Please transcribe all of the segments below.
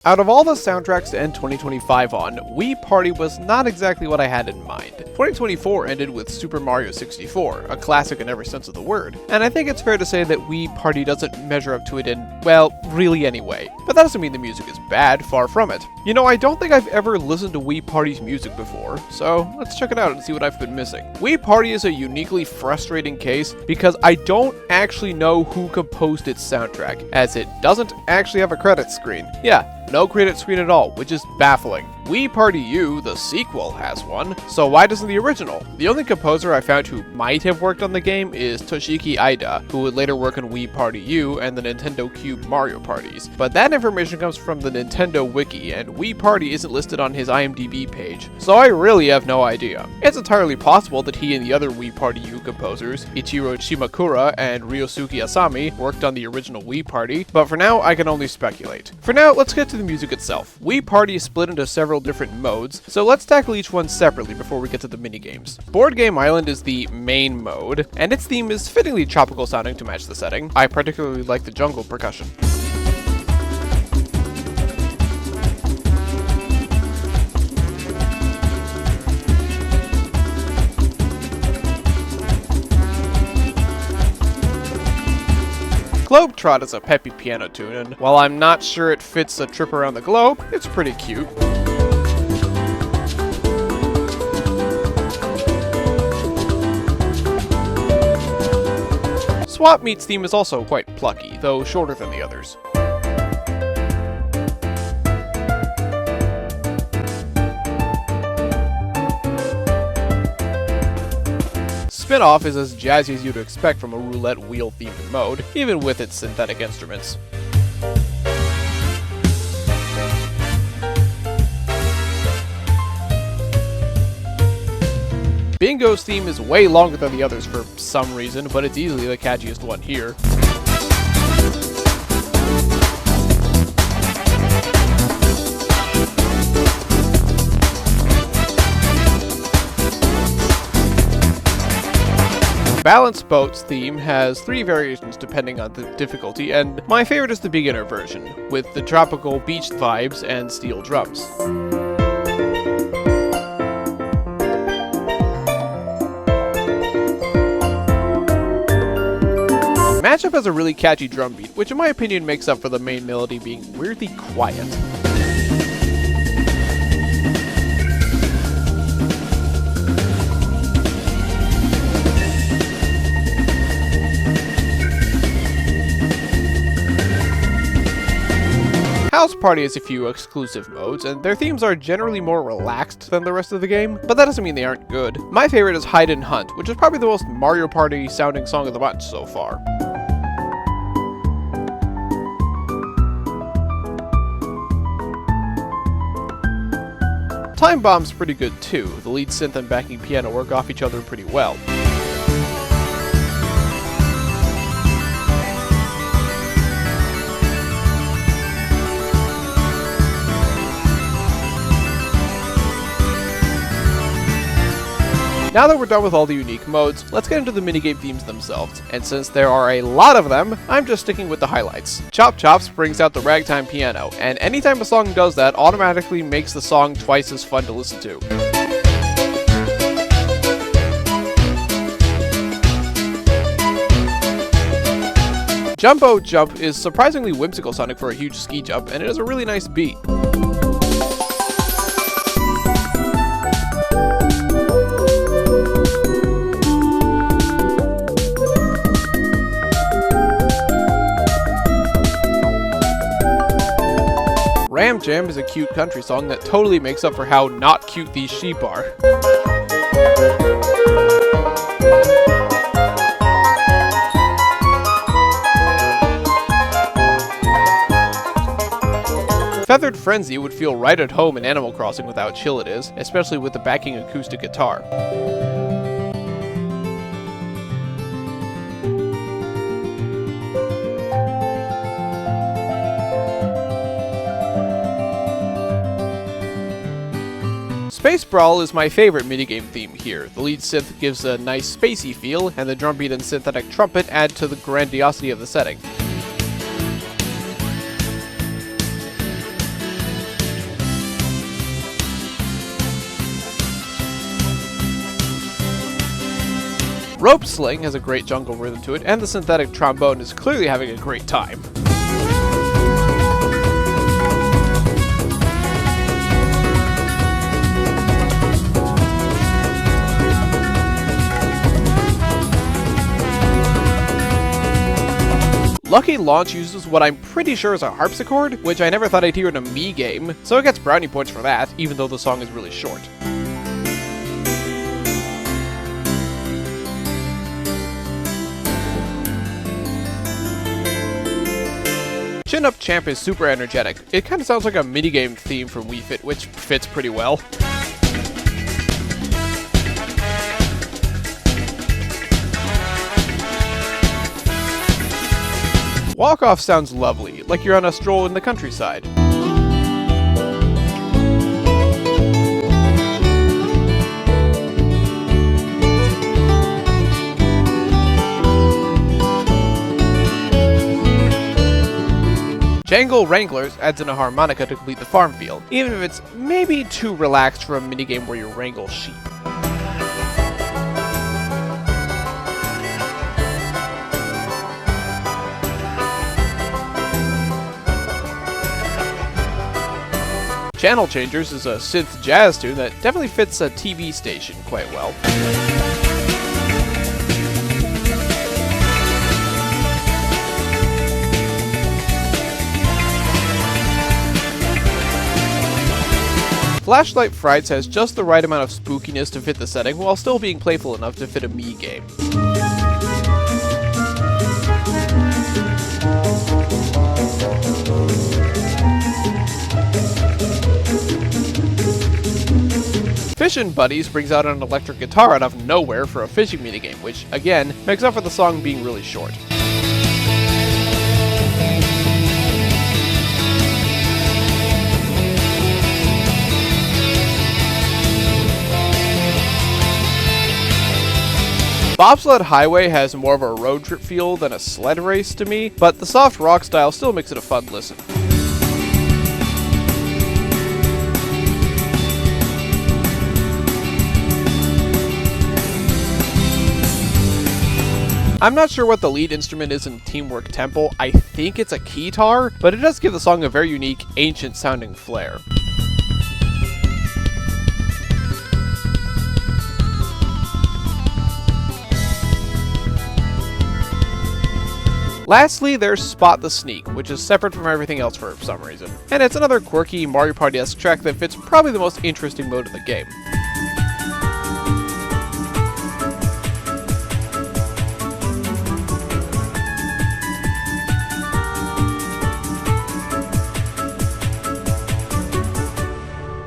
Out of all the soundtracks to end 2025 on, Wii Party was not exactly what I had in mind. 2024 ended with Super Mario 64, a classic in every sense of the word, and I think it's fair to say that Wii Party doesn't measure up to it in, well, really any way. But that doesn't mean the music is bad, far from it. You know, I don't think I've ever listened to Wii Party's music before, so let's check it out and see what I've been missing. Wii Party is a uniquely frustrating case because I don't actually know who composed its soundtrack, as it doesn't actually have a credits screen. Yeah, no credit screen at all, which is baffling. Wii Party U, the sequel, has one, so why doesn't the original? The only composer I found who might have worked on the game is Toshiki Aida, who would later work on Wii Party U and the Nintendo Cube Mario parties. But that information comes from the Nintendo Wiki, and Wii Party isn't listed on his IMDb page, so I really have no idea. It's entirely possible that he and the other Wii Party U composers, Ichiro Shimakura and Ryosuke Asami, worked on the original Wii Party, but for now I can only speculate. For now, let's get to the music itself. Wii Party is split into several different modes, so let's tackle each one separately before we get to the minigames. Board Game Island is the main mode, and its theme is fittingly tropical sounding to match the setting. I particularly like the jungle percussion. Globetrot is a peppy piano tune, and while I'm not sure it fits a trip around the globe, it's pretty cute. Swap Meet's theme is also quite plucky, though shorter than the others. Spin-Off is as jazzy as you'd expect from a roulette wheel-themed mode, even with its synthetic instruments. Bingo's theme is way longer than the others for some reason, but it's easily the catchiest one here. Balance Boat's theme has 3 variations depending on the difficulty, and my favorite is the beginner version, with the tropical beach vibes and steel drums. Matchup has a really catchy drum beat, which in my opinion makes up for the main melody being weirdly quiet. House Party has a few exclusive modes, and their themes are generally more relaxed than the rest of the game, but that doesn't mean they aren't good. My favorite is Hide and Hunt, which is probably the most Mario Party sounding song of the bunch so far. Time Bomb's pretty good too. The lead synth and backing piano work off each other pretty well. Now that we're done with all the unique modes, let's get into the minigame themes themselves, and since there are a lot of them, I'm just sticking with the highlights. Chop Chops brings out the ragtime piano, and anytime a song does that, automatically makes the song twice as fun to listen to. Jumbo Jump is surprisingly whimsical sounding for a huge ski jump, and it has a really nice beat. Ram Jam is a cute country song that totally makes up for how not cute these sheep are. Feathered Frenzy would feel right at home in Animal Crossing with how chill it is, especially with the backing acoustic guitar. Space Brawl is my favorite minigame theme here. The lead synth gives a nice spacey feel, and the drum beat and synthetic trumpet add to the grandiosity of the setting. Rope Sling has a great jungle rhythm to it, and the synthetic trombone is clearly having a great time. Lucky Launch uses what I'm pretty sure is a harpsichord, which I never thought I'd hear in a Mii game, so it gets brownie points for that, even though the song is really short. Chin Up Champ is super energetic. It kind of sounds like a minigame theme from Wii Fit, which fits pretty well. Walk Off sounds lovely, like you're on a stroll in the countryside. Jangle Wranglers adds in a harmonica to complete the farm feel, even if it's maybe too relaxed for a minigame where you wrangle sheep. Channel Changers is a synth jazz tune that definitely fits a TV station quite well. Flashlight Frights has just the right amount of spookiness to fit the setting while still being playful enough to fit a Mii game. Fishin' Buddies brings out an electric guitar out of nowhere for a fishing minigame, which, again, makes up for the song being really short. Bobsled Highway has more of a road trip feel than a sled race to me, but the soft rock style still makes it a fun listen. I'm not sure what the lead instrument is in Teamwork Temple. I think it's a keytar, but it does give the song a very unique, ancient-sounding flair. Lastly, there's Spot the Sneak, which is separate from everything else for some reason. And it's another quirky Mario Party-esque track that fits probably the most interesting mode of the game.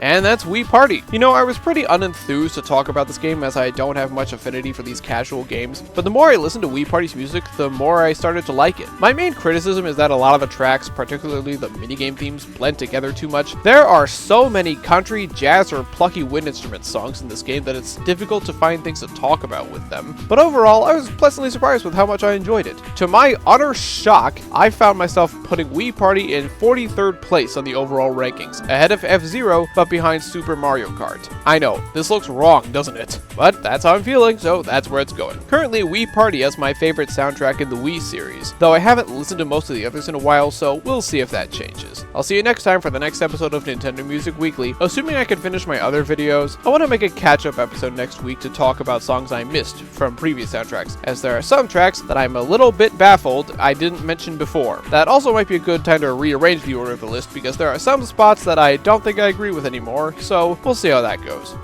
And that's Wii Party. You know, I was pretty unenthused to talk about this game as I don't have much affinity for these casual games, but the more I listened to Wii Party's music, the more I started to like it. My main criticism is that a lot of the tracks, particularly the minigame themes, blend together too much. There are so many country, jazz, or plucky wind instrument songs in this game that it's difficult to find things to talk about with them. But overall, I was pleasantly surprised with how much I enjoyed it. To my utter shock, I found myself putting Wii Party in 43rd place on the overall rankings, ahead of F-Zero, but behind Super Mario Kart. I know, this looks wrong, doesn't it? But that's how I'm feeling, so that's where it's going. Currently, Wii Party has my favorite soundtrack in the Wii series, though I haven't listened to most of the others in a while, so we'll see if that changes. I'll see you next time for the next episode of Nintendo Music Weekly. Assuming I can finish my other videos, I want to make a catch-up episode next week to talk about songs I missed from previous soundtracks, as there are some tracks that I'm a little bit baffled I didn't mention before. That also might be a good time to rearrange the order of the list, because there are some spots that I don't think I agree with anymore, so we'll see how that goes.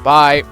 Bye.